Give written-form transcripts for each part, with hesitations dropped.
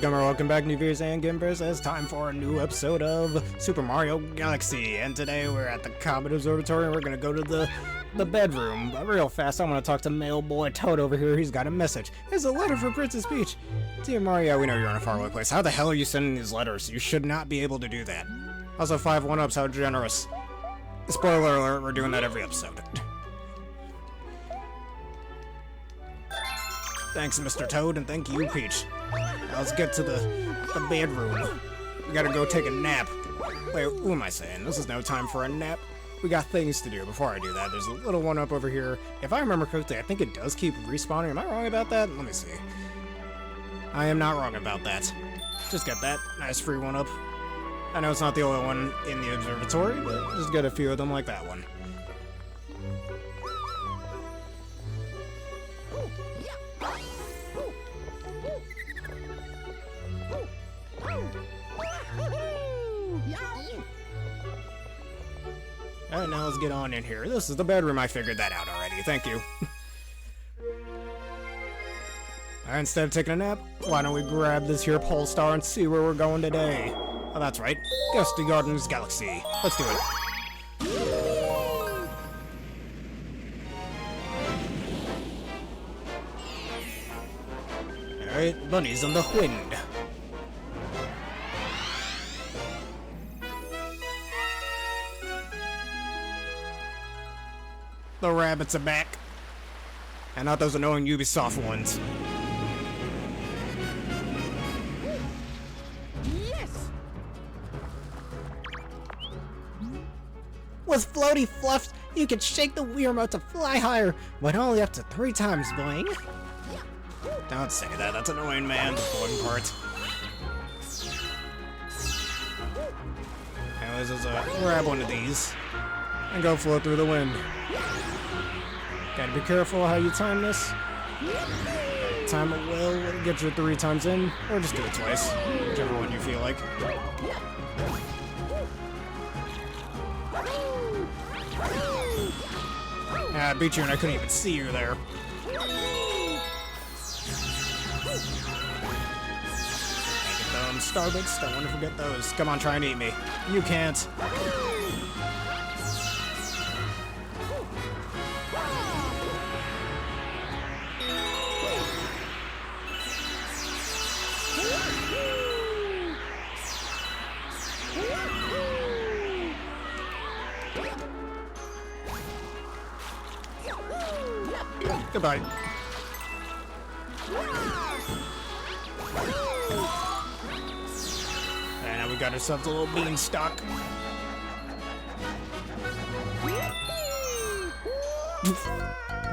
Welcome back, new viewers and gamers. It's time for a new episode of Super Mario Galaxy, and today we're at the Comet Observatory and we're gonna go to the bedroom. But real fast, I want to talk to Mailboy Toad over here. He's got a message. It's a letter for Princess Peach. Dear Mario, we know you're in a faraway place. How the hell are you sending these letters? You should not be able to do that. Also, 5 1-ups, how generous. Spoiler alert, we're doing that every episode. Thanks, Mr. Toad, and thank you, Peach. Now let's get to the bedroom. We gotta go take a nap. Wait, who am I saying? This is no time for a nap. We got things to do. Before I do that, there's a little 1-up over here. If I remember correctly, I think it does keep respawning. Am I wrong about that? Let me see. I am not wrong about that. Just get that. Nice free 1-up. I know it's not the only one in the observatory, but just get a few of them like that one. Alright, now let's get on in here. This is the bedroom. I figured that out already. Thank you. Alright, instead of taking a nap, why don't we grab this here pole star and see where we're going today? Oh, that's right. Gusty Gardens Galaxy. Let's do it. Alright, bunnies on the wind. The rabbits are back. And not those annoying Ubisoft ones. Yes! With floaty fluffs, you can shake the Wii remote to fly higher, but only up to 3 times, boing. Don't say that, that's annoying, man. The boing part. Anyways, let's grab one of these and go float through the wind. Gotta be careful how you time this. Time it well, get you 3 times in, or just do it twice. Whichever one you feel like. Ah, I beat you and I couldn't even see you there. Get them Starbits, don't want to forget those. Come on, try and eat me. You can't. Goodbye. And now we got ourselves a little beanstalk.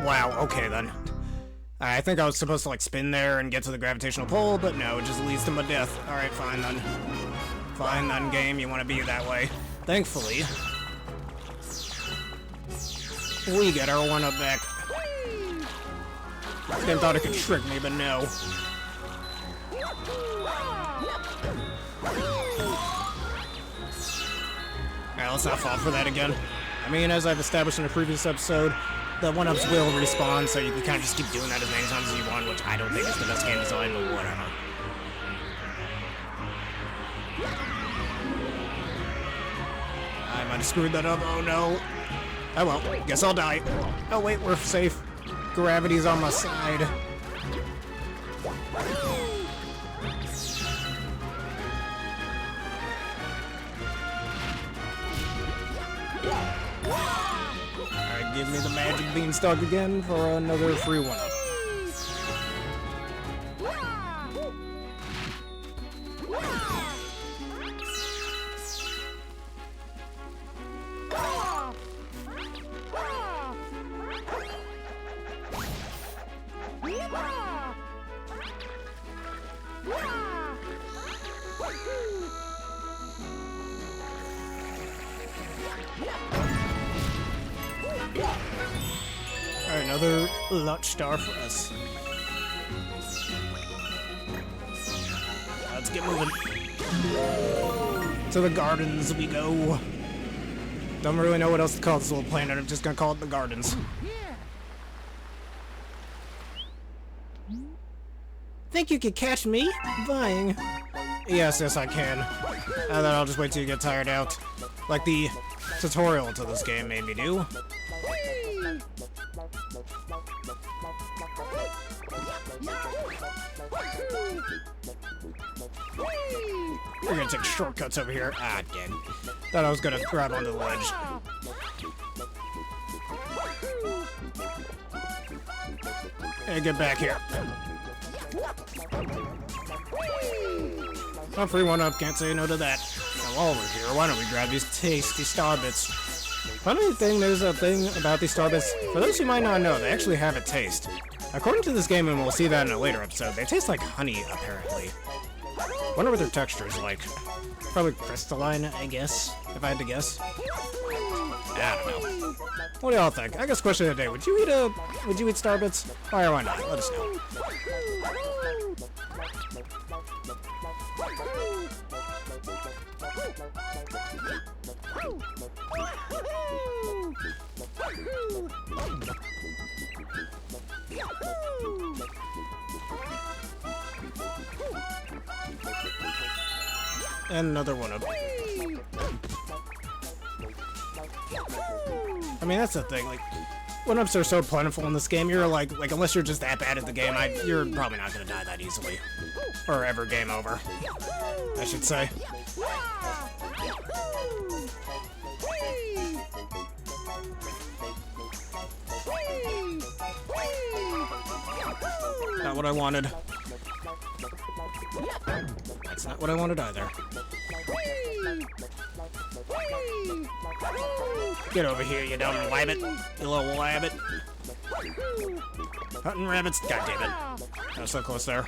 Wow, okay then. I think I was supposed to like spin there and get to the gravitational pull, but no, it just leads to my death. Alright, fine then. Fine then, game, you want to be that way. Thankfully, we get our 1-up back. Game thought it could trick me, but no. Alright, let's not fall for that again. I mean, as I've established in a previous episode, the 1-ups will respawn, so you can kind of just keep doing that as many times as you want, which I don't think is the best game design, but whatever. I might have screwed that up, oh no. Oh well, guess I'll die. Oh wait, we're safe. Gravity's on my side. Alright, give me the magic beanstalk again for another free 1-up. Alright, another luck star for us. Let's get moving. To the gardens we go. Don't really know what else to call this little planet. I'm just gonna call it the gardens. Think you could catch me? Vying. Yes, I can. And then I'll just wait till you get tired out. Like the tutorial to this game made me do. We're gonna take shortcuts over here. Ah, dang. Thought I was gonna grab onto the ledge. Hey, get back here. Oh, free one up, can't say no to that. Now while we're here, why don't we grab these tasty star bits? Funny thing, there's a thing about these star bits. For those who might not know, they actually have a taste. According to this game, and we'll see that in a later episode, they taste like honey, apparently. Wonder what their texture is like. Probably crystalline, I guess, if I had to guess. I don't know. What do y'all think? I guess question of the day, would you eat star bits? Why or why not? Let us know. And another one of. I mean, that's the thing, like, one-ups are so plentiful in this game, you're like, unless you're just that bad at the game, you're probably not gonna die that easily. Or ever game over, I should say. Not what I wanted. That's not what I wanted either. Get over here, you dumb wabbit. You little wabbit. Hunting rabbits. God damn it. I was so close there.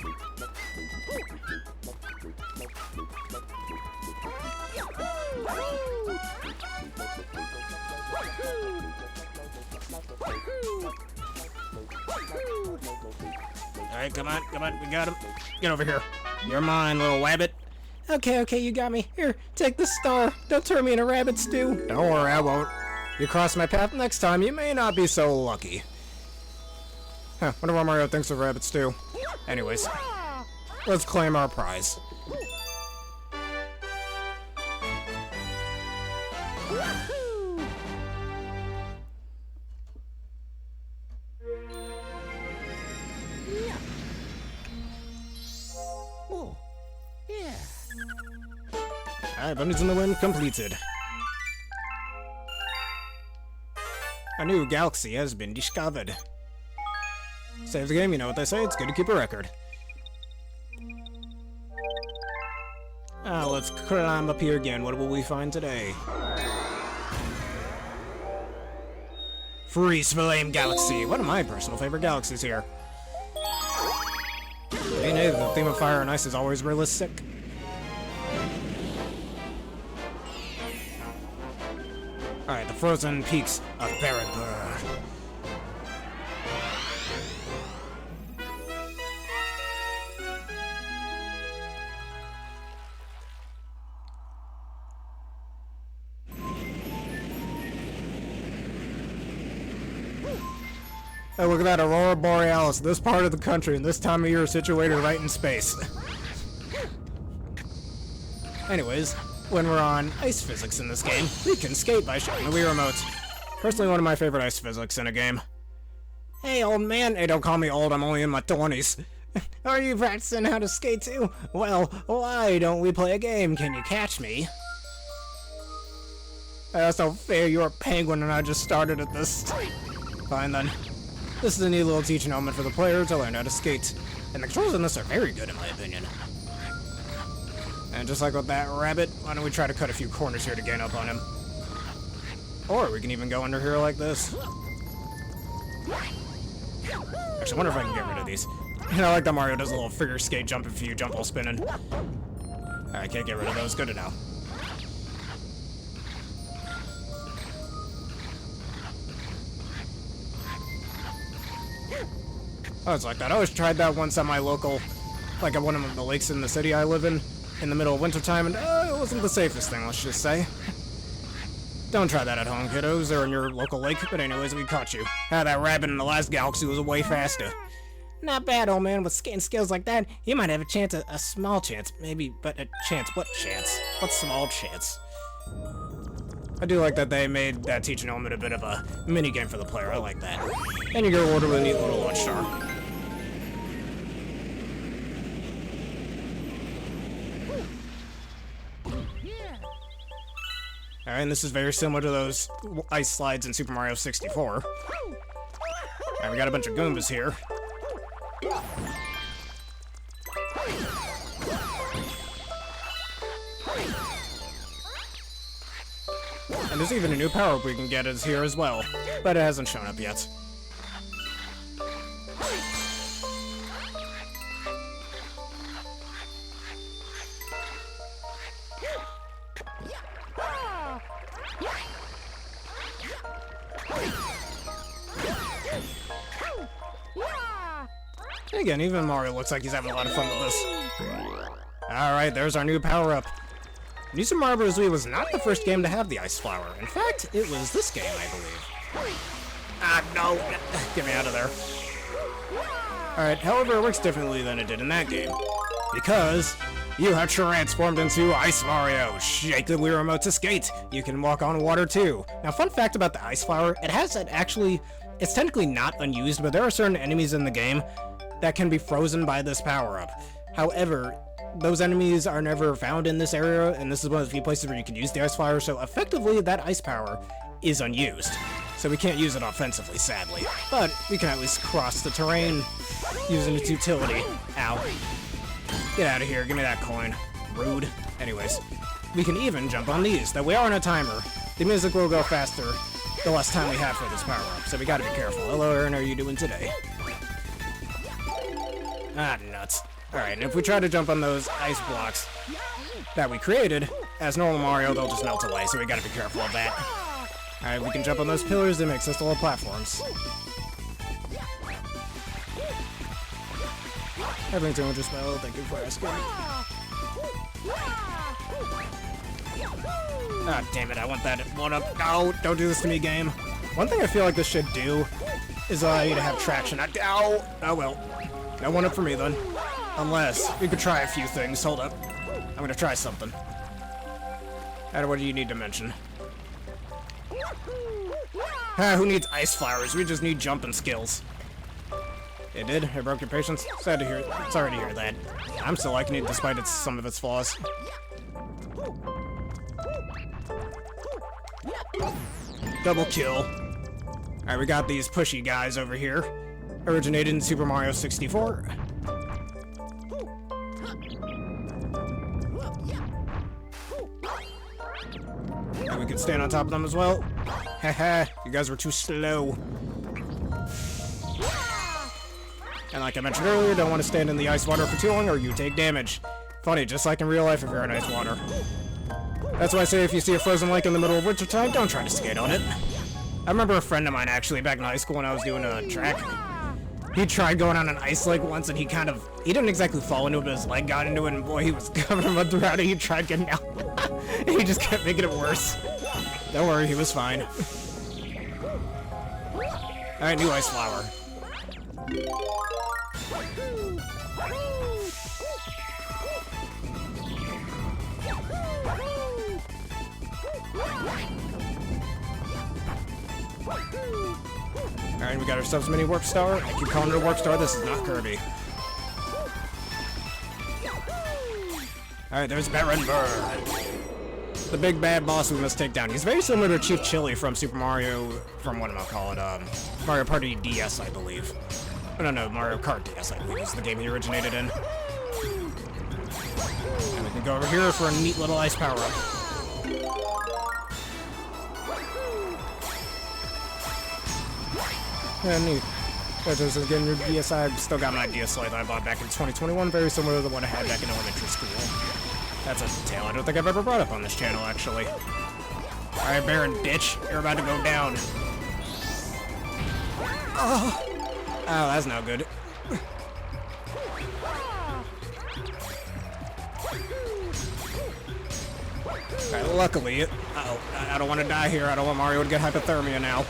Alright, come on, we got him. Get over here. You're mine, little wabbit. Okay, you got me. Here, take the star. Don't turn me into rabbit stew. Don't worry, I won't. You cross my path next time, you may not be so lucky. Huh, wonder what Mario thinks of rabbit stew. Anyways, let's claim our prize. Alright, Bunnies in the Wind completed. A new galaxy has been discovered. Save the game, you know what they say, it's good to keep a record. Let's climb up here again. What will we find today? Freeze Flame Galaxy, one of my personal favorite galaxies here. Hey, the theme of fire and ice is always realistic. Alright, the frozen peaks of Barrenburg. Hey, look at that Aurora Borealis. This part of the country and this time of year is situated right in space. Anyways, when we're on ice physics in this game, we can skate by showing the Wii remote. Personally, one of my favorite ice physics in a game. Hey, old man. Hey, don't call me old, I'm only in my 20s. Are you practicing how to skate too? Well, why don't we play a game? Can you catch me? That's not fair, you're a penguin and I just started at this. Fine then. This is a neat little teaching moment for the player to learn how to skate. And the controls in this are very good in my opinion. And just like with that rabbit, why don't we try to cut a few corners here to gain up on him. Or we can even go under here like this. Actually, I wonder if I can get rid of these. You know, like that Mario does a little figure skate jump if you jump while spinning. Alright, can't get rid of those. Good to know. Oh, it's like that. I always tried that once at my local, like at one of the lakes in the city I live in the middle of wintertime, and it wasn't the safest thing, let's just say. Don't try that at home, kiddos, or in your local lake, but anyways, we caught you. That rabbit in the last galaxy was way faster. Not bad, old man. With skating skills like that, you might have a chance, a small chance, maybe, but a chance. What chance? What small chance? I do like that they made that teaching element a bit of a mini-game for the player. I like that. And you get rewarded with a neat little launch star. Alright, and this is very similar to those ice slides in Super Mario 64. Alright, we got a bunch of Goombas here. And there's even a new power-up we can get is here as well, but it hasn't shown up yet. Again, even Mario looks like he's having a lot of fun with this. Alright, there's our new power-up. New Super Mario Bros. Wii was not the first game to have the Ice Flower. In fact, it was this game, I believe. Ah, no! Get me out of there. Alright, however, it works differently than it did in that game. Because you have transformed into Ice Mario. Shake the Wii Remote to skate. You can walk on water, too. Now, fun fact about the Ice Flower, it has that actually... It's technically not unused, but there are certain enemies in the game that can be frozen by this power-up. However, those enemies are never found in this area, and this is one of the few places where you can use the Ice Flower, so effectively that ice power is unused. So we can't use it offensively, sadly. But we can at least cross the terrain using its utility. Ow. Get out of here, give me that coin. Rude. Anyways, we can even jump on these. That we are on a timer. The music will go faster the less time we have for this power-up, so we gotta be careful. Hello, Aaron, how are you doing today? Ah, nuts. Alright, and if we try to jump on those ice blocks that we created, as normal Mario, they'll just melt away, so we gotta be careful of that. Alright, we can jump on those pillars that make us little platforms. Everything's going just well, thank you for asking. Ah, damn it, I want that one up. No, don't do this to me, game. One thing I feel like this should do is allow you to have traction. Ow! Oh well. No one up for me, then. Unless, we could try a few things. Hold up. I'm gonna try something. And what do you need to mention? Ah, who needs ice flowers? We just need jumping skills. It did? It broke your patience? Sad to hear. Sorry to hear that. I'm still liking it despite some of its flaws. Double kill. Alright, we got these pushy guys over here. Originated in Super Mario 64. And we can stand on top of them as well. Haha, you guys were too slow. And like I mentioned earlier, don't want to stand in the ice water for too long or you take damage. Funny, just like in real life if you're in ice water. That's why I say if you see a frozen lake in the middle of wintertime, don't try to skate on it. I remember a friend of mine actually back in high school when I was doing a track. He tried going on an ice lake once and he didn't exactly fall into it, but his leg got into it and boy, he was covered in mud throughout it. He tried getting out. And he just kept making it worse. Don't worry, he was fine. Alright, new ice flower. Alright, we got ourselves a mini warp star. I keep calling it a warp star, this is not Kirby. Alright, there's Baron Bird. The big bad boss we must take down. He's very similar to Chief Chili from Super Mario, from what am I call it, Mario Party DS, I believe. Oh, no, Mario Kart DS, I believe, is the game he originated in. And we can go over here for a neat little ice power-up. Yeah, neat. Just getting your DS, I've still got my DS Lite that I bought back in 2021, very similar to the one I had back in elementary school. That's a tale I don't think I've ever brought up on this channel, actually. Alright, Baron, bitch, you're about to go down. Oh, that's no good. Alright, luckily, uh-oh, I don't want to die here. I don't want Mario to get hypothermia now.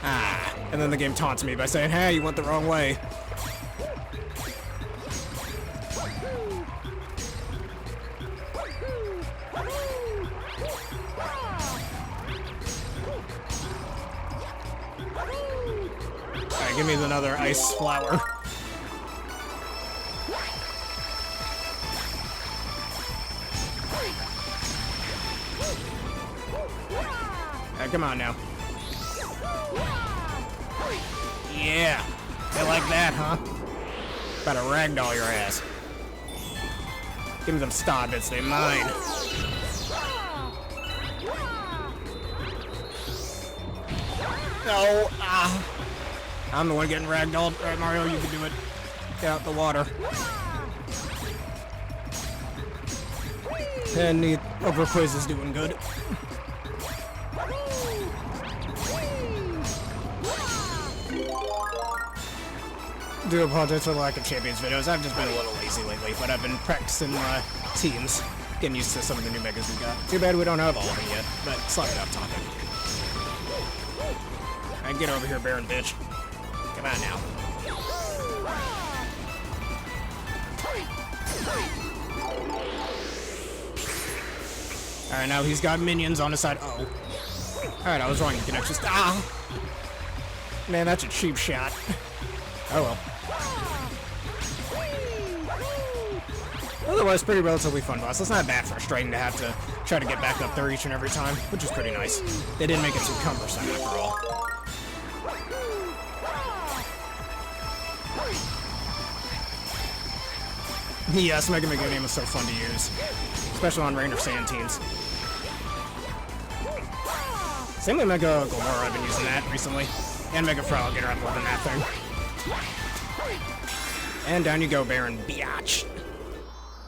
Ah. And then the game taunts me by saying, hey, you went the wrong way. Alright, give me another ice flower. Alright, come on now. Yeah, you like that, huh? About to ragdoll your ass. Give me them star bits, they mine. No, I'm the one getting ragdolled. Alright, Mario, you can do it. Get out the water. And the upper quiz is doing good. Do apologize for the lack of Champions videos. I've just been a little lazy lately, but I've been practicing teams, getting used to some of the new megas we got. Too bad we don't have all of them yet, but slightly off topic. Alright, get over here, Baron bitch. Come on now. Alright, now he's got minions on his side. Uh-oh. Alright, I was wrong. You can actually... Ah! Man, that's a cheap shot. Oh well. Otherwise, pretty relatively fun boss. It's not that frustrating to have to try to get back up there each and every time, which is pretty nice. They didn't make it too cumbersome after all. Yes, Mega Game is so fun to use, especially on rain or sand teams. Same with Mega Gomorrah, I've been using that recently. And Mega Frog, I'm loving that thing. And down you go, Baron Biatch.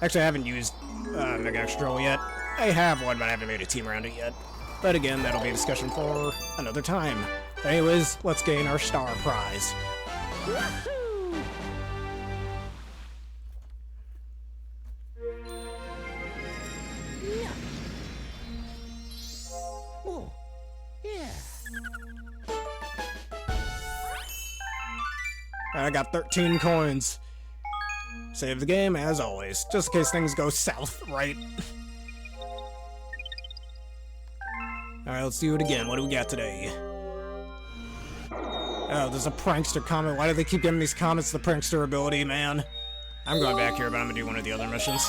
Actually, I haven't used Mega Extra yet. I have one, but I haven't made a team around it yet. But again, that'll be a discussion for another time. Anyways, let's gain our star prize. Oh, yeah. I got 13 coins. Save the game, as always, just in case things go south, right? Alright, let's do it again. What do we got today? Oh, there's a prankster comment. Why do they keep giving these comments the prankster ability, man? I'm going back here, but I'm gonna do one of the other missions.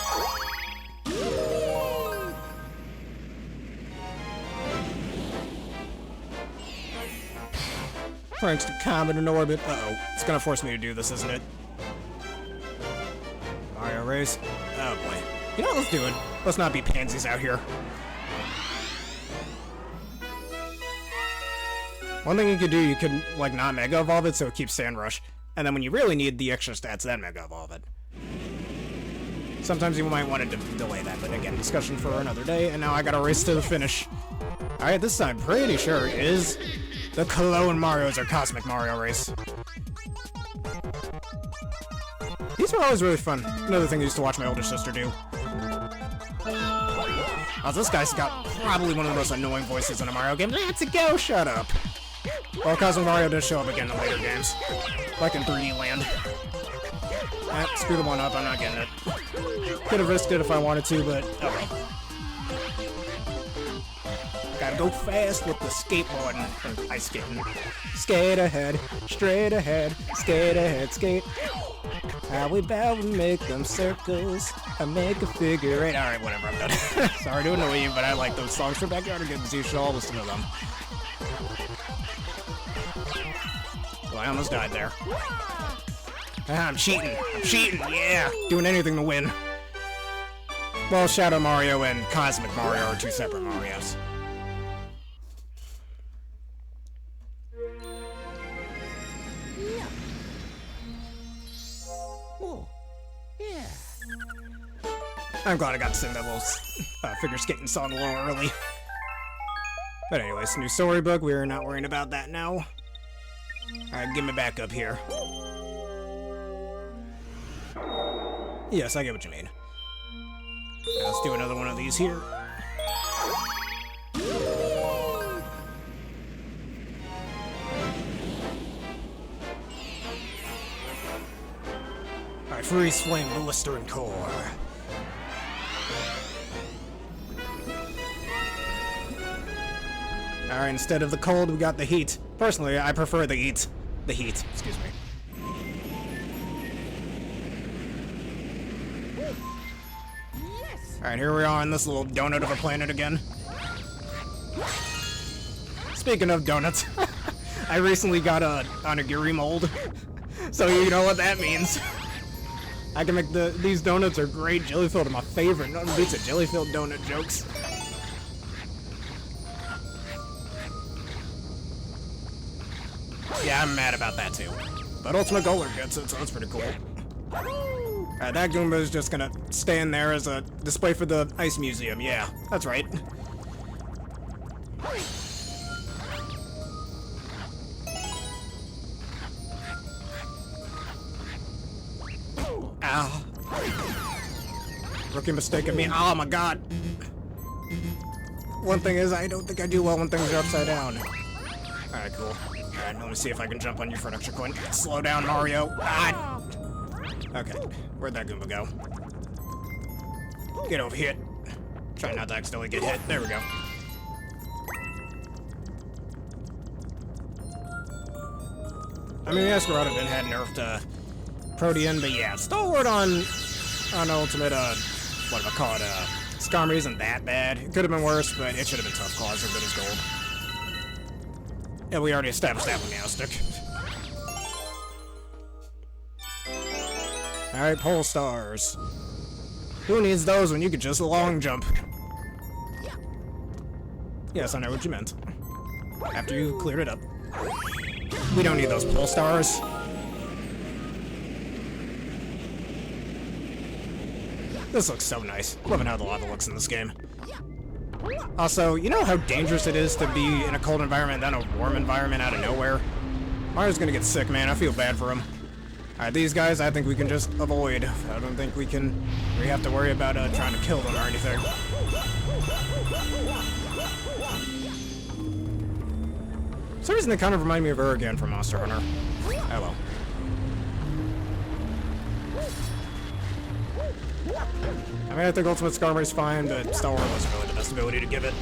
Prankster comment in orbit. Uh-oh. It's gonna force me to do this, isn't it? Mario race. Oh boy. You know what, let's do it. Let's not be pansies out here. One thing you could do, you could, like, not Mega Evolve it so it keeps Sand Rush. And then when you really need the extra stats, then Mega Evolve it. Sometimes you might want to delay that, but again, discussion for another day. And now I gotta race to the finish. Alright, this time, pretty sure is the Clone Mario's or Cosmic Mario race. These were always really fun. Another thing I used to watch my older sister do. Oh, this guy's got probably one of the most annoying voices in a Mario game. Let's go, shut up. Well, Cosmic Mario does show up again in later games. Like in 3D Land. Screw the one up, I'm not getting it. Could have risked it if I wanted to, but oh well. Gotta go fast with the skateboarding, or ice skating. Skate ahead, straight ahead, skate ahead, skate. How we bow and make them circles. I make a figure eight. Alright, whatever, I'm done. Sorry to annoy you, but I like those songs from Backyard Games. You should all listen to them. Well, I almost died there. Ah, I'm cheating. I'm cheating, yeah! Doing anything to win. Well, Shadow Mario and Cosmic Mario are two separate Marios. Oh, yeah. I'm glad I got to sing that little figure skating song a little early. But anyways, new storybook. We're not worrying about that now. Alright, get me back up here. Yes, I get what you mean. Right, let's do another one of these here. freeze flame blistering core. Alright, instead of the cold, we got the heat. Personally, I prefer the heat. The heat, excuse me. Alright, here we are on this little donut of a planet again. Speaking of donuts, I recently got a onigiri mold, so you know what that means. I can make these donuts are great. Jelly-filled are my favorite. Nothing beats a jelly-filled donut jokes. Yeah, I'm mad about that too. But Ultimate Golem gets it, so that's pretty cool. Alright, that Goomba is just gonna stand there as a display for the Ice Museum. Yeah, that's right. Ow. Rookie mistake of me. Oh my god. One thing is, I don't think I do well when things are upside down. Alright, cool. Alright, let me see if I can jump on you for an extra coin. Slow down, Mario. Ah! Okay, where'd that Goomba go? Get over here. Try not to accidentally get hit. There we go. I mean, Escarada had nerfed, Protean, but yeah, Stalwart on Ultimate, what do I call it, Skarmory isn't that bad. It could have been worse, but it should have been Tough Claws or good as gold. Yeah, we already established that with Meowstic. Alright, Pole Stars. Who needs those when you could just long jump? Yes, I know what you meant. After you cleared it up. We don't need those Pole Stars. This looks so nice. Loving how the lava looks in this game. Also, you know how dangerous it is to be in a cold environment than a warm environment out of nowhere? Mario's gonna get sick, man. I feel bad for him. Alright, these guys I think we can just avoid. I don't think we have to worry about trying to kill them or anything. For some reason they kind of remind me of her again from Monster Hunter. Oh well. I mean, I think Ultimate Skarmory's fine, but Stalwart wasn't really the best ability to give it.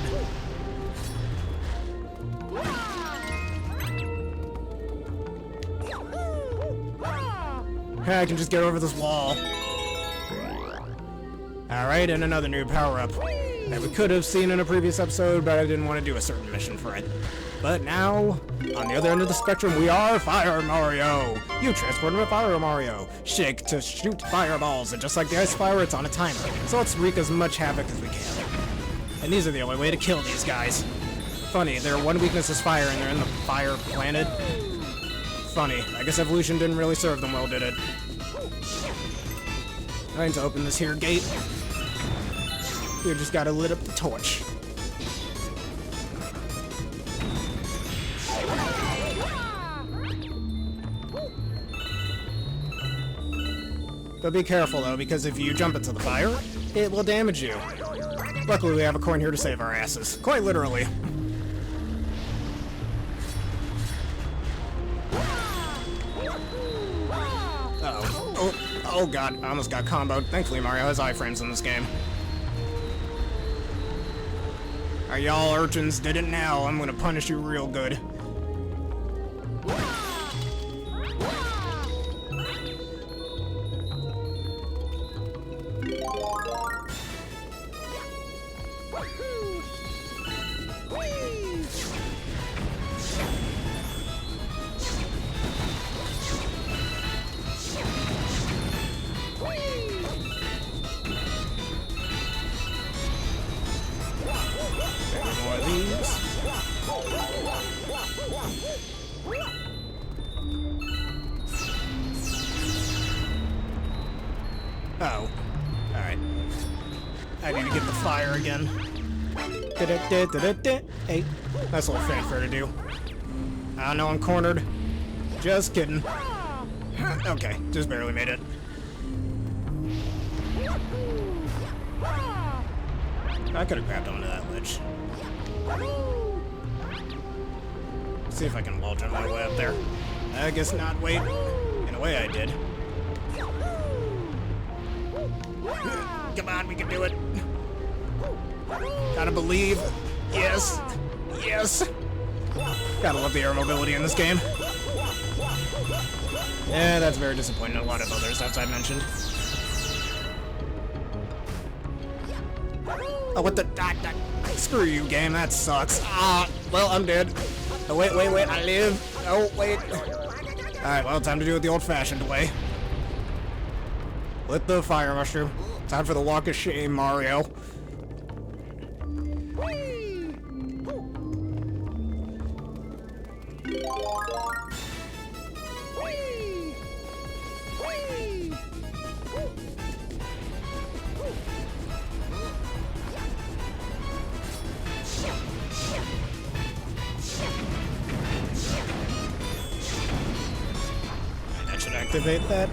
I can just get over this wall. Alright, and another new power-up that we could have seen in a previous episode, but I didn't want to do a certain mission for it. But now, on the other end of the spectrum, we are Fire Mario! You transport him with Fire Mario! Shake to shoot fireballs, and just like the Ice Fire, it's on a timer. So let's wreak as much havoc as we can. And these are the only way to kill these guys. Funny, their one weakness is fire, and they're in the fire planet. Funny. I guess evolution didn't really serve them well, did it? I need to open this here gate. We just gotta lit up the torch. But be careful though, because if you jump into the fire, it will damage you. Luckily we have a coin here to save our asses. Quite literally. Oh god, I almost got comboed. Thankfully Mario has iframes in this game. Alright, y'all urchins did it now. I'm gonna punish you real good. Oh. Alright. I need to get the fire again. Hey, that's a little fanfare to do. I know I'm cornered. Just kidding. Okay, just barely made it. I could have grabbed onto that ledge. Let's see if I can wall jump my way up there. I guess not. Wait. In a way, I did. Come on, we can do it. Gotta believe. Yes. Yes. Gotta love the air mobility in this game. Yeah, that's very disappointing. A lot of others, as I mentioned. Oh, what the... screw you, game. That sucks. Ah, well, I'm dead. Oh, wait, I live. Oh, wait. Alright, well, time to do it the old-fashioned way. Lit the fire mushroom. Time for the walk of shame, Mario. That should activate that.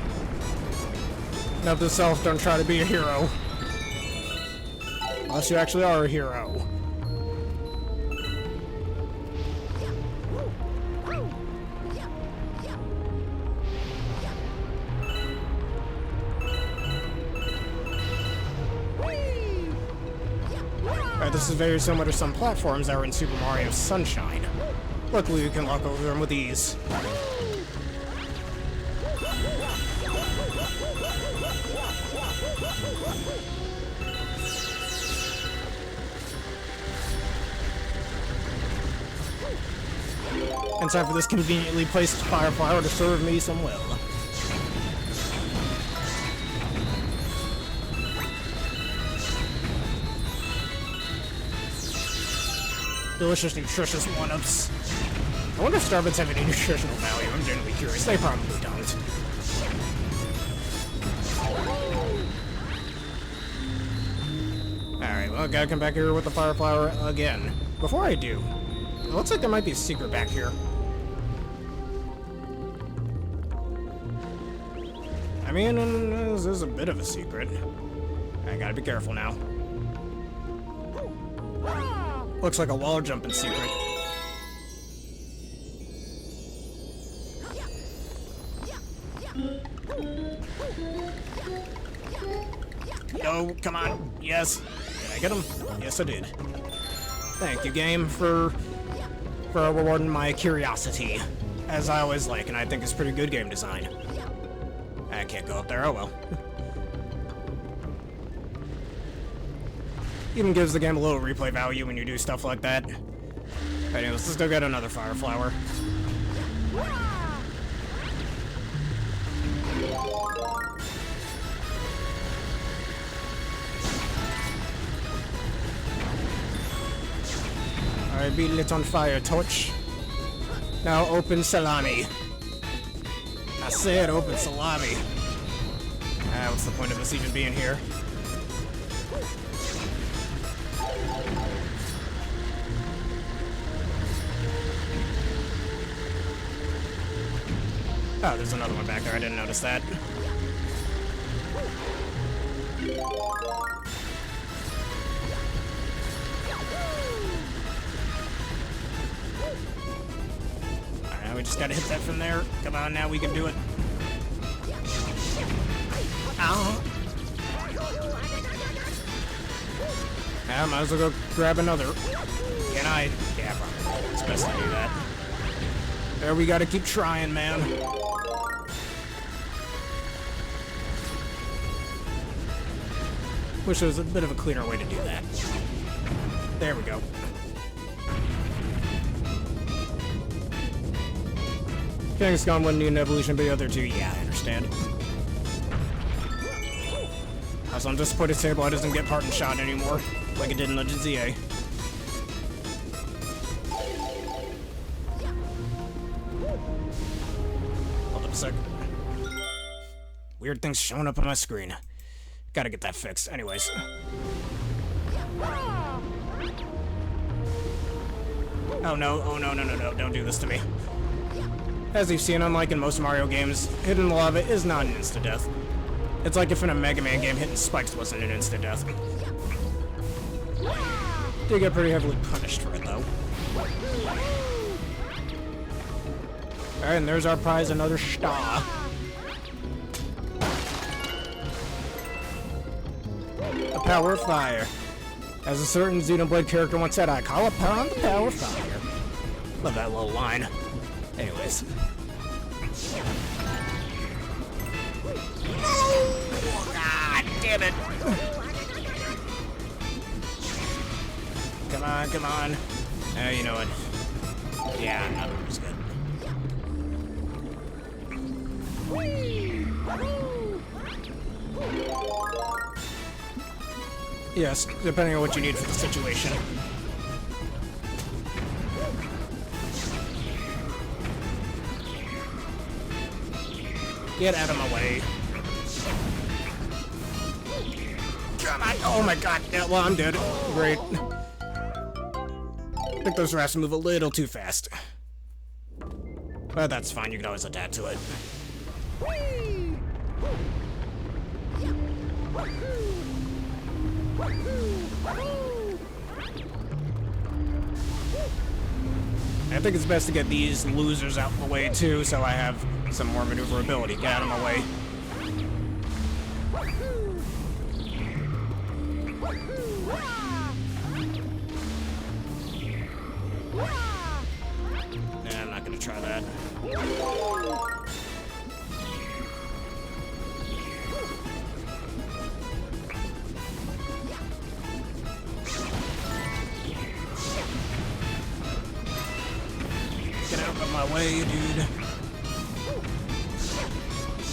Note to self, don't try to be a hero. Unless you actually are a hero. Alright, this is very similar to some platforms that were in Super Mario Sunshine. Luckily, you can walk over them with ease. And time for this conveniently placed fire flower to serve me some well. Delicious, nutritious one-ups. I wonder if Starbits have any nutritional value. I'm genuinely curious. They probably don't. Alright, well, gotta come back here with the fire flower again. Before I do, it looks like there might be a secret back here. I mean, this is a bit of a secret. I gotta be careful now. Looks like a wall jumping secret. No, come on. Yes. Did I get him? Yes, I did. Thank you, game, for rewarding my curiosity. As I always like, and I think it's pretty good game design. I can't go up there, oh well. Even gives the game a little replay value when you do stuff like that. But anyways, let's go get another fire flower. Alright, be lit on fire, torch. Now open salami. I said open salami. What's the point of this even being here? Oh, there's another one back there. I didn't notice that. Alright, we just gotta hit that from there. Come on, now we can do it. Ow. I might as well go grab another. Can I? Yeah, probably. It's best to do that. There, we gotta keep trying, man. Wish there was a bit of a cleaner way to do that. There we go. Kangaskhan wouldn't need an evolution, but the other two, yeah, I understand. Also, I'm disappointed Sableye doesn't get part in shot anymore, like it did in Legend ZA. Hold up a sec. Weird things showing up on my screen. Gotta get that fixed. Anyways. Oh no, oh no, no, no, no, don't do this to me. As you've seen, unlike in most Mario games, hitting the lava is not an insta-death. It's like if in a Mega Man game hitting spikes wasn't an insta-death. Did get pretty heavily punished for it, though. Alright, and there's our prize, another star. The power of fire. As a certain Xenoblade character once said, I call upon the power of fire. Love that little line. Anyways. Oh, God damn it. Come on, come on. You know what? Yeah, another was good. Yes, depending on what you need for the situation. Get out of my way. Come on! Oh my god! Yeah, well, I'm dead. Great. I think those rats move a little too fast. But that's fine, you can always adapt to it. I think it's best to get these losers out of the way too, so I have some more maneuverability. Get out of my way. Nah, I'm not gonna try that. Get out of my way, dude.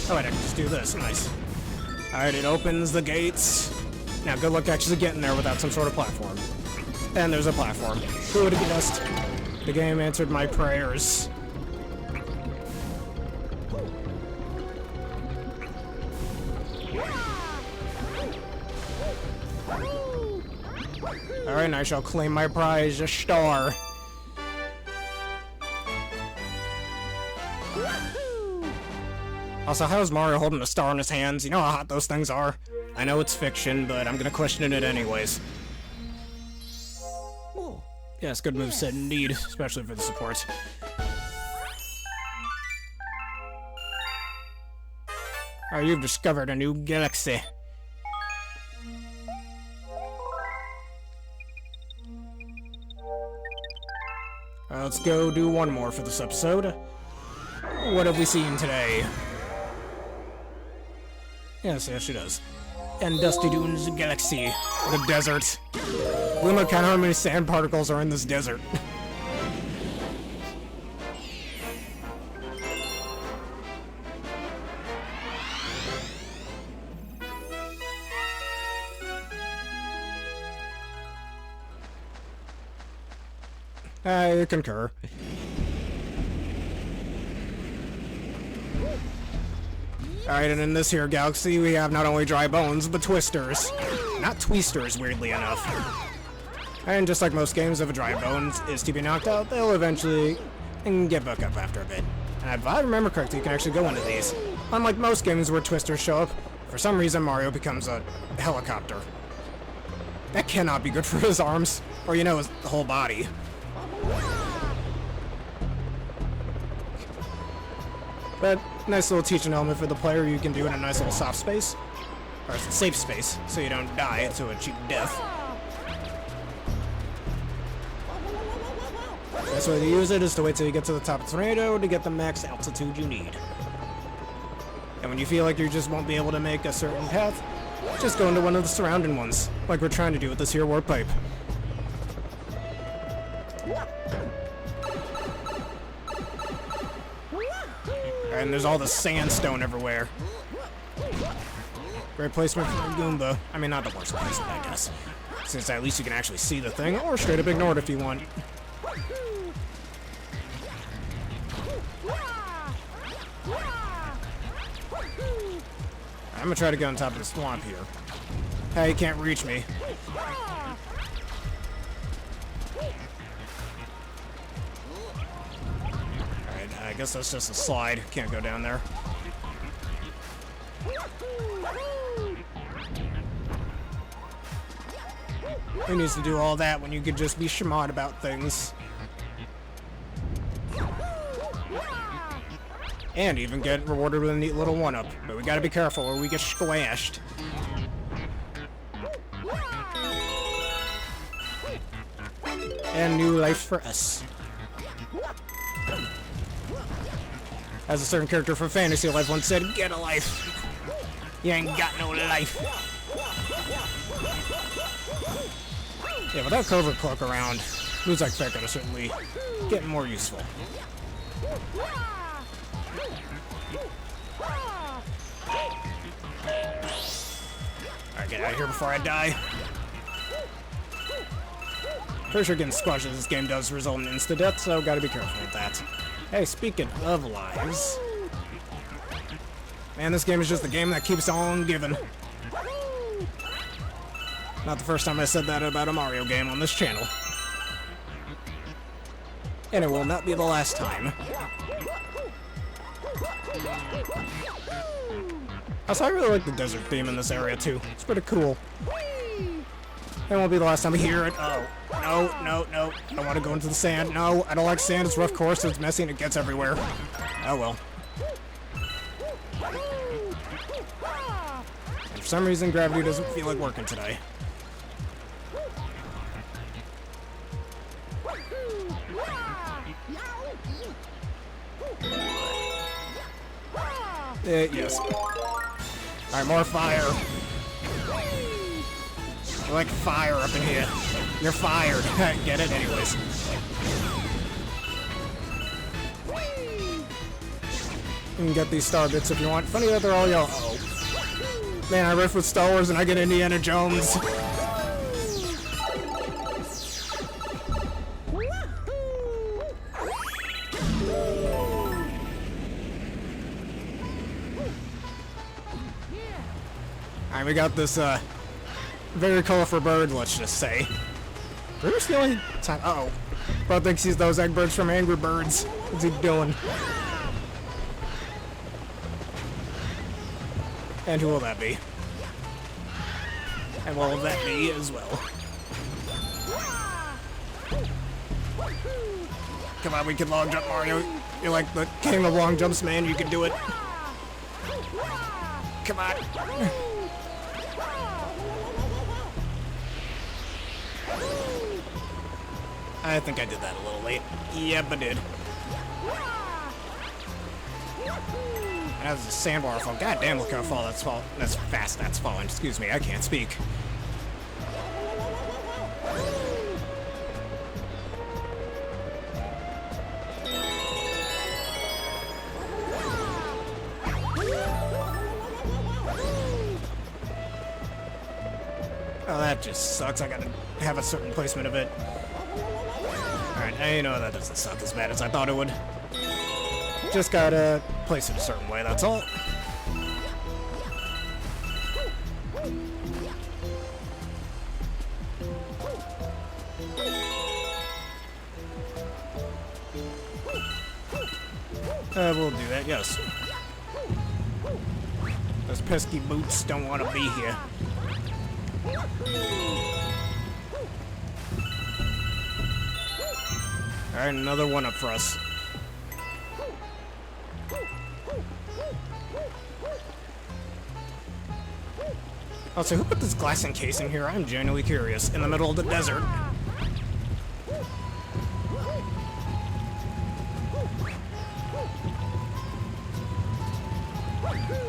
Oh, wait, I can just do this. Nice. Alright, it opens the gates. Now, good luck actually getting there without some sort of platform. And there's a platform. Who would have guessed? The game answered my prayers. Alright, and I shall claim my prize, a star. Also, how is Mario holding a star in his hands? You know how hot those things are? I know it's fiction, but I'm gonna question it anyways. Oh, Yes, good moveset indeed, especially for the support. Alright, you've discovered a new galaxy. Let's go do one more for this episode. What have we seen today? Yes, she does. And Dusty Dunes Galaxy. The desert. Look at how many sand particles are in this desert. I concur. Alright, and in this here galaxy, we have not only dry bones, but twisters. Not tweesters, weirdly enough. And just like most games, if a dry bone is to be knocked out, they'll eventually get back up after a bit. And if I remember correctly, you can actually go into these. Unlike most games where twisters show up, for some reason Mario becomes a helicopter. That cannot be good for his arms, or you know, his whole body. But nice little teaching element for the player. You can do it in a nice little soft space, or safe space, so you don't die to a cheap death. Best way to use it is to wait till you get to the top of the tornado to get the max altitude you need. And when you feel like you just won't be able to make a certain path, just go into one of the surrounding ones, like we're trying to do with this here warp pipe. And there's all the sandstone everywhere. Great placement for a Goomba. I mean, not the worst placement, I guess. Since at least you can actually see the thing, or straight up ignore it if you want. I'm gonna try to get on top of the swamp here. Hey, you can't reach me. I guess that's just a slide. Can't go down there. Who needs to do all that when you could just be schmod about things? And even get rewarded with a neat little one-up. But we gotta be careful or we get squashed. And new life for us. As a certain character from Fantasy Life once said, get a life. You ain't got no life. Yeah, without Covert Cloak around, moves like Fekka are certainly getting more useful. Alright, get out of here before I die. Pretty sure getting squashed in this game does result in insta-death, so gotta be careful with that. Hey, speaking of lives... Man, this game is just the game that keeps on giving. Not the first time I said that about a Mario game on this channel. And it will not be the last time. Also, I really like the desert theme in this area, too. It's pretty cool. It won't be the last time we hear it. Oh, no, no, no. I don't want to go into the sand. No, I don't like sand. It's a rough course, it's messy, and it gets everywhere. Oh, well. And for some reason, gravity doesn't feel like working today. Yes. Alright, more fire. I like fire up in here. You're fired. Get it? Anyways. You can get these star bits if you want. Funny that they're all yellow. Uh-oh. Man, I riff with Star Wars and I get Indiana Jones. Alright, we got this, very colorful bird, let's just say. Where's the only time? Uh-oh. Bro thinks he's those egg birds from Angry Birds. What's he doing? And who will that be? And what will that be as well? Come on, we can long jump, Mario. You're like the king of long jumps, man. You can do it. Come on. I think I did that a little late. Yep, I did. That was a sandbar fall. God damn, look how that's fast that's falling. Excuse me, I can't speak. Oh, that just sucks. I gotta have a certain placement of it. Alright, you know, that doesn't suck as bad as I thought it would. Just gotta place it a certain way, that's all. We'll do that, yes. Those pesky boots don't want to be here. Alright, another one up for us. Also, who put this glass encasing here? I'm genuinely curious. In the middle of the desert.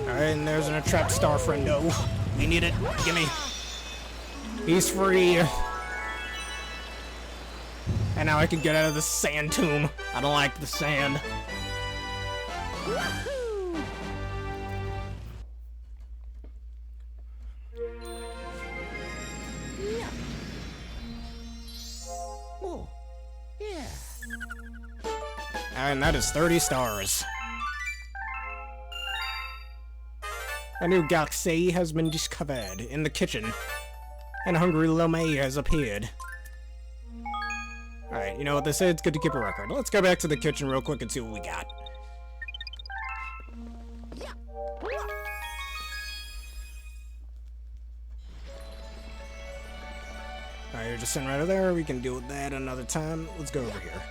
Alright, and there's an attract star friendo. We need it. Gimme. He's free. And now I can get out of the sand tomb. I don't like the sand. Oh, yeah. And that is 30 stars. A new Galaxy has been discovered in the kitchen. And a hungry Lomé has appeared. Alright, you know what they say, it's good to keep a record. Let's go back to the kitchen real quick and see what we got. Alright, you're just sitting right over there. We can deal with that another time. Let's go over here.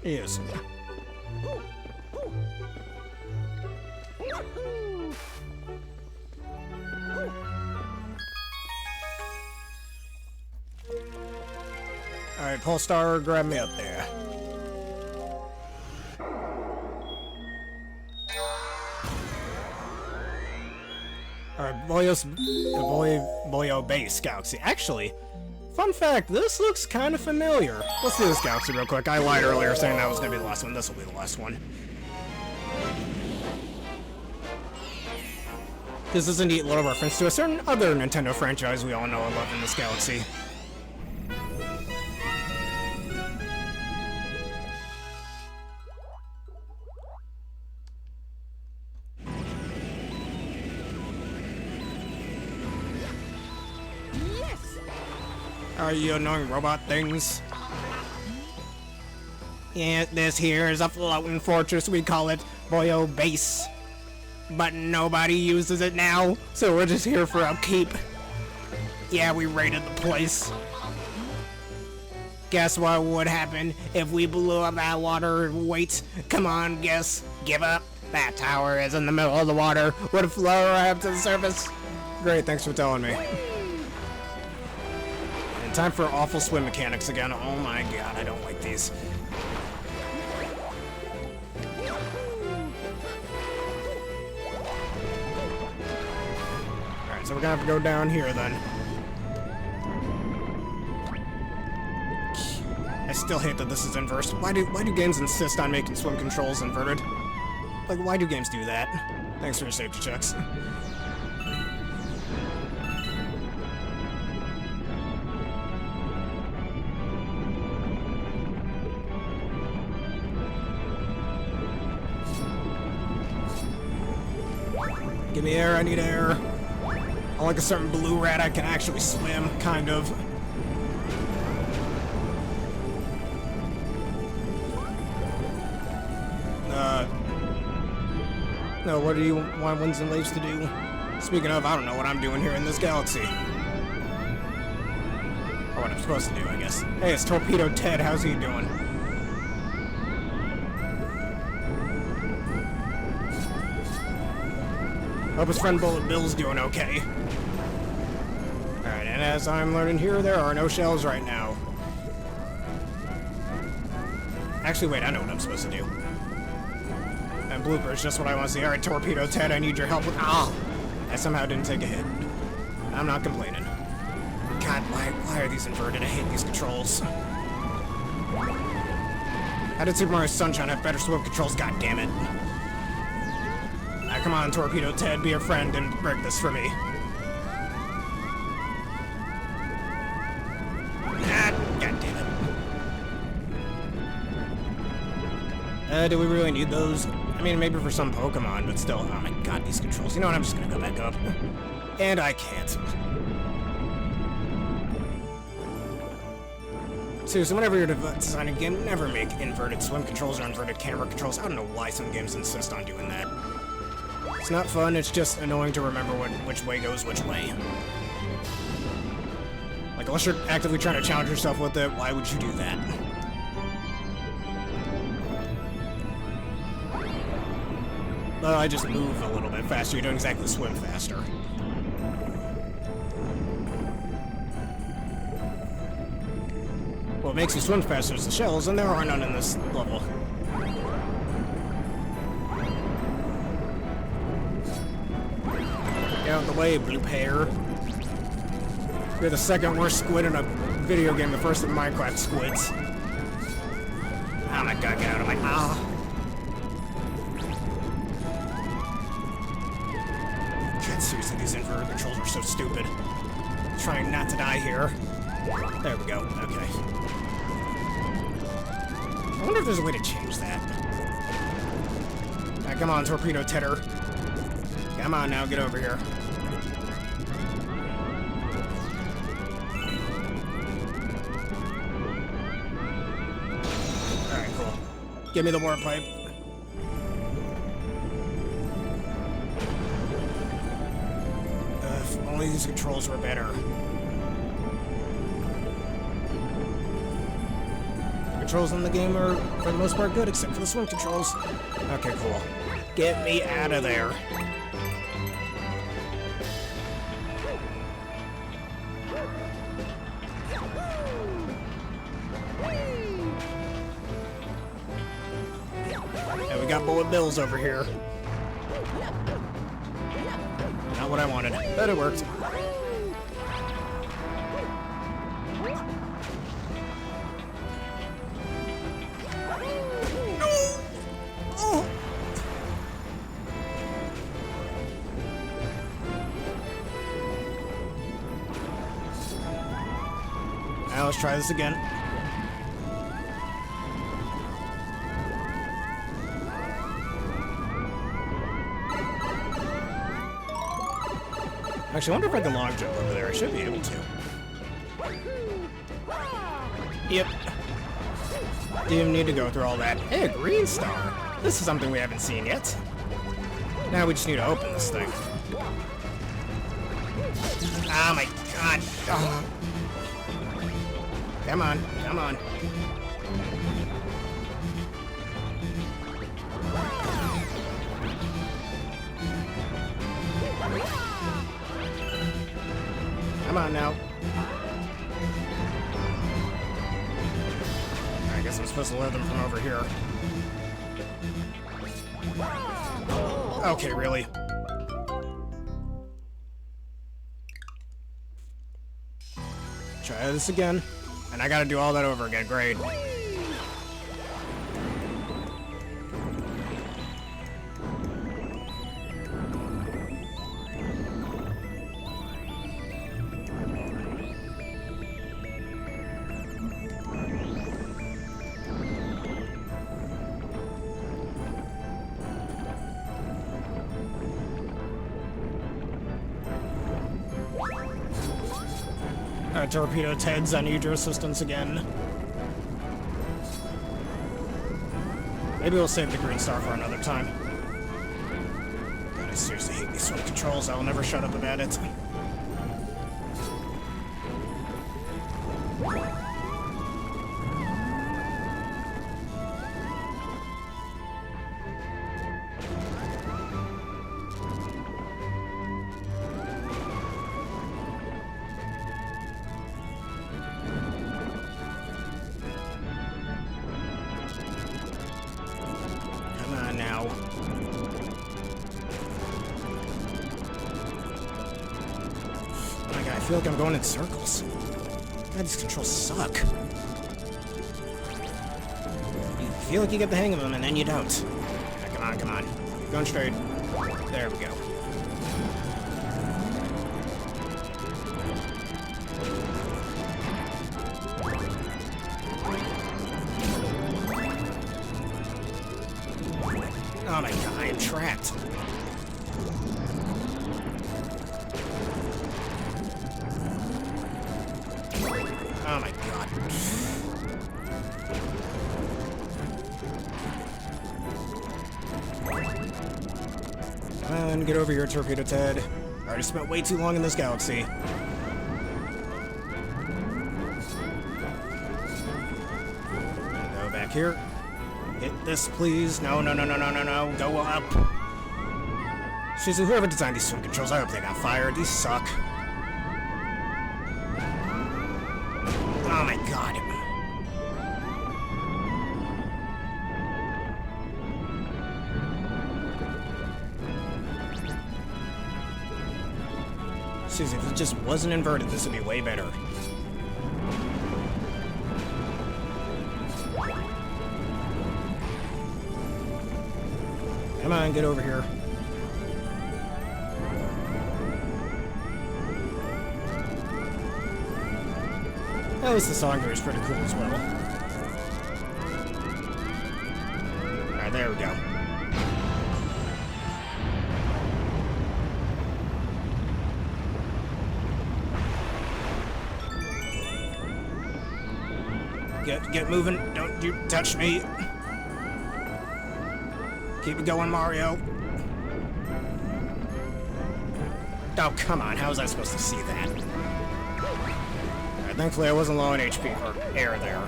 Yes. Alright, Polestar, grab me up there. Alright, Boyo Base Galaxy. Actually, fun fact, this looks kind of familiar. Let's do this galaxy real quick. I lied earlier saying that was going to be the last one. This will be the last one. This is a neat little reference to a certain other Nintendo franchise we all know and love in this galaxy. Are you annoying robot things? Yeah, this here is a floating fortress. We call it Boyo Base. But nobody uses it now, so we're just here for upkeep. Yeah, we raided the place. Guess what would happen if we blew up that water? Wait, come on, guess. Give up. That tower is in the middle of the water. Would float right up to the surface. Great, thanks for telling me. Time for awful swim mechanics again. Oh my god, I don't like these. Alright, so we're gonna have to go down here then. I still hate that this is inverse. Why do games insist on making swim controls inverted? Like, why do games do that? Thanks for your safety checks. Give me air, I need air. I like a certain blue rat, I can actually swim, kind of. No, what do you want winds and waves to do? Speaking of, I don't know what I'm doing here in this galaxy. Or what I'm supposed to do, I guess. Hey, it's Torpedo Ted, how's he doing? Hope his friend Bullet Bill's doing okay. Alright, and as I'm learning here, there are no shells right now. Actually, wait, I know what I'm supposed to do. And bloopers, just what I want to see. Alright, Torpedo Ted, I need your help with... Ah! I somehow didn't take a hit. I'm not complaining. God, why are these inverted? I hate these controls. How did Super Mario Sunshine have better swim controls? God damn it. Come on, Torpedo Ted, be a friend and break this for me. Ah, God damn it. Do we really need those? I mean, maybe for some Pokemon, but still. Oh my god, these controls. You know what, I'm just gonna go back up. And I can't. Seriously, whenever you're designing a game, never make inverted swim controls or inverted camera controls. I don't know why some games insist on doing that. It's not fun, it's just annoying to remember which way goes which way. Like, unless you're actively trying to challenge yourself with it, why would you do that? Well, I just move a little bit faster, you don't exactly swim faster. What makes you swim faster is the shells, and there are none in this level. Get out of the way, blue hair. You're the second worst squid in a video game, the first of Minecraft squids. Oh my god, get out of my... Ah! God, seriously, these inverted controls are so stupid. Trying not to die here. There we go, okay. I wonder if there's a way to change that. Alright, come on, Torpedo Tedder. Come on now, get over here. Alright, cool. Give me the warp pipe. If only these controls were better. The controls in the game are, for the most part, good, except for the swim controls. Okay, cool. Get me out of there. got bullet bills over here. Not what I wanted, but it worked. Now let's try this again. Actually, I wonder if I can long jump over there. I should be able to. Yep. Didn't need to go through all that. Hey, a green star. This is something we haven't seen yet. Now we just need to open this thing. Oh my god. Oh. Come on, come on. Come on now. I guess I'm supposed to load them from over here. Okay, really? Try this again. And I gotta do all that over again. Great. Torpedo Ted's on Hydro Systems again. Maybe we'll save the green star for another time. God, I seriously hate these sort of controls. I'll never shut up about it. Now. Oh my god, I feel like I'm going in circles. God, these controls suck. You feel like you get the hang of them, and then you don't. Right, come on, come on. Keep going straight. There we go. Oh my god, I am trapped. Oh my god. Come on, get over here, Torpedo Ted. I already spent way too long in this galaxy. Go back here. Hit this, please. No, no, no, no, no, no, no. Go up. Seriously, whoever designed these swim controls, I hope they got fired. These suck. Oh my god. Seriously, if it just wasn't inverted, this would be way better. Come on, get over here. At least the song here is pretty cool as well. Alright, there we go. Get moving. Don't you touch me. Keep it going, Mario. Oh, come on. How was I supposed to see that? Alright, thankfully I wasn't low on HP or air there.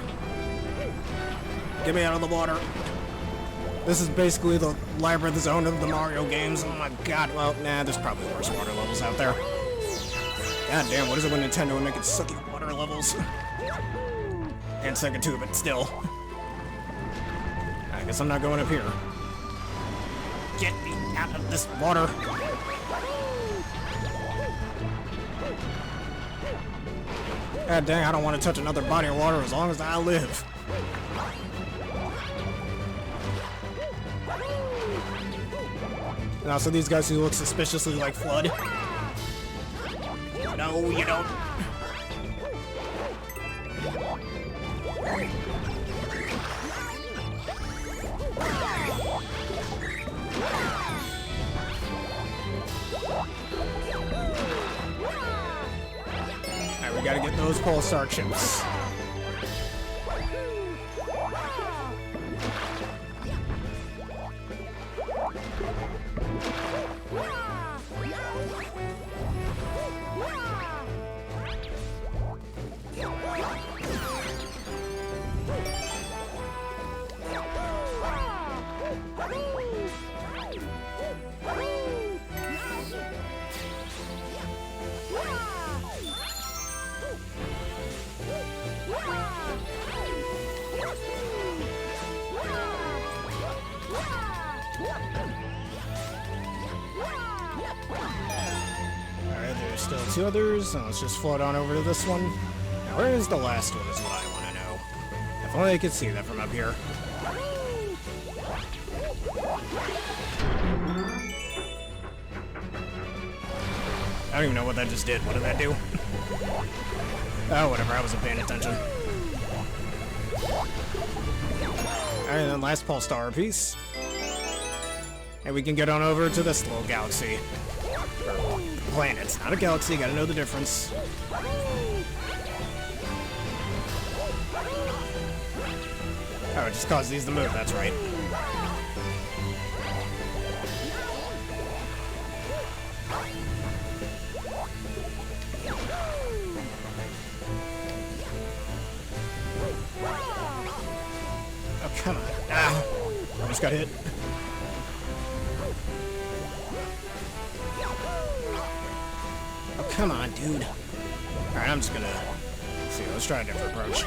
Get me out of the water. This is basically the labyrinth zone of the Mario games. Oh my god. Well, nah, there's probably worse water levels out there. God damn, what is it when Nintendo would make it sucky water levels? And Sega too, but still. I guess I'm not going up here. Get me out of this water. God dang, I don't want to touch another body of water as long as I live. And also these guys who look suspiciously like Flood. No, you don't. Alright, we gotta get those pulsar chips. Alright, there's still two others, so let's just float on over to this one. Now, where is the last one is what I want to know. If only I could see that from up here. I don't even know what that just did. What did that do? Oh, whatever, I wasn't paying attention. Alright, then last pulse star piece. And we can get on over to this little galaxy. Or planet, not a galaxy, gotta know the difference. Oh, it just caused these to move, that's right. Oh, come on. Ah! Almost got hit. Oh, come on, dude. Alright, I'm just gonna... see, let's try a different approach.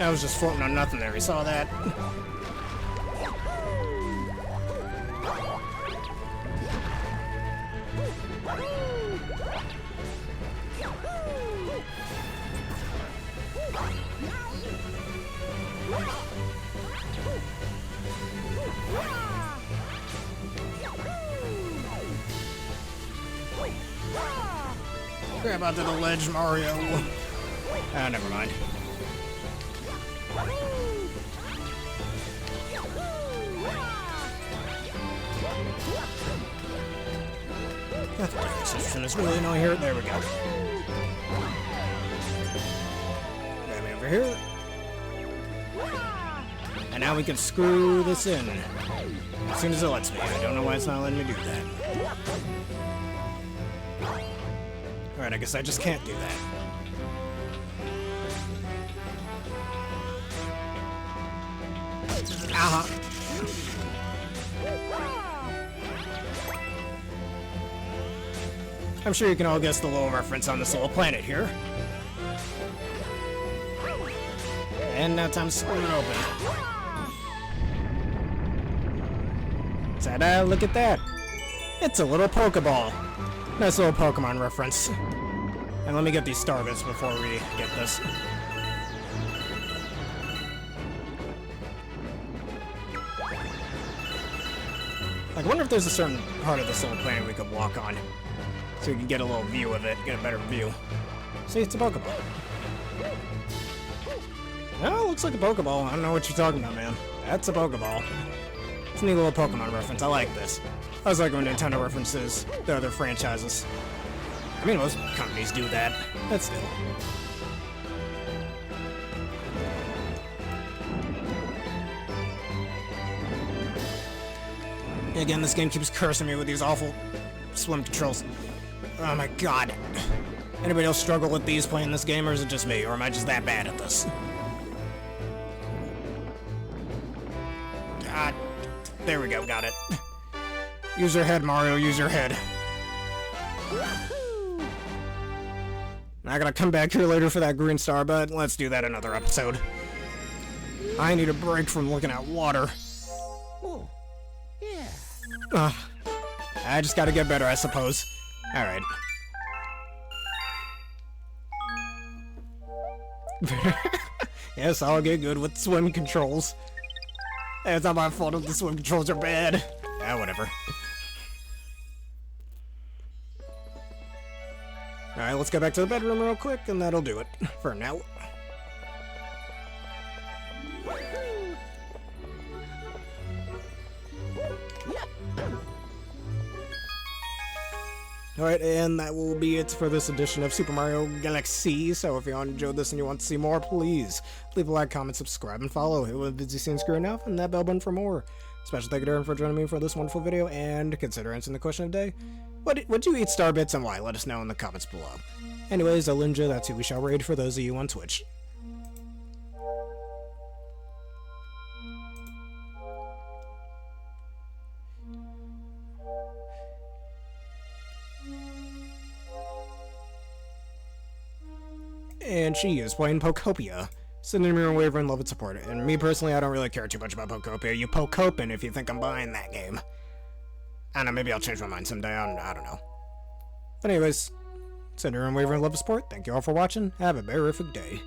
I was just floating on nothing there, we saw that. Grab onto the ledge, Mario. Ah, never mind. It's really annoying here. There we go. Grab me over here. And now we can screw this in. As soon as it lets me. I don't know why it's not letting me do that. Alright, I guess I just can't do that. Aha! I'm sure you can all guess the little reference on this little planet here. And now time to screw it open. Ta-da, look at that! It's a little Pokeball. Nice little Pokemon reference. And let me get these star bits before we get this. Like, I wonder if there's a certain part of this little planet we could walk on. So we can get a little view of it, get a better view. See, it's a Pokeball. Oh, it looks like a Pokeball. I don't know what you're talking about, man. That's a Pokeball. It's a neat little Pokemon reference. I like this. I was like when Nintendo references the other franchises. I mean, most companies do that. But still. Again, this game keeps cursing me with these awful swim controls. Oh my god. Anybody else struggle with these playing this game, or is it just me? Or am I just that bad at this? God. There we go, got it. Use your head, Mario, use your head. I gotta come back here later for that green star, but let's do that another episode. I need a break from looking at water. Oh, yeah. I just gotta get better, I suppose. Alright. Yes, I'll get good with swim controls. Hey, it's not my fault if the swim controls are bad. Yeah, whatever. Alright, let's go back to the bedroom real quick, and that'll do it for now. Alright, and that will be it for this edition of Super Mario Galaxies. So if you enjoyed this and you want to see more, please leave a like, comment, subscribe, and follow. Hit with the busy screen now and that bell button for more. Special thank you to Aaron for joining me for this wonderful video, and consider answering the question of the day. Would you eat Starbits and why? Let us know in the comments below. Anyways, Alinja, that's who we shall raid for those of you on Twitch. And she is playing Pokopia. Sending me a waiver and love and support it. And me personally, I don't really care too much about Pokopia. You Pokopin if you think I'm buying that game. I don't know, maybe I'll change my mind someday. I don't know. But anyways, send her a waiver and love and support. Thank you all for watching. Have a terrific day.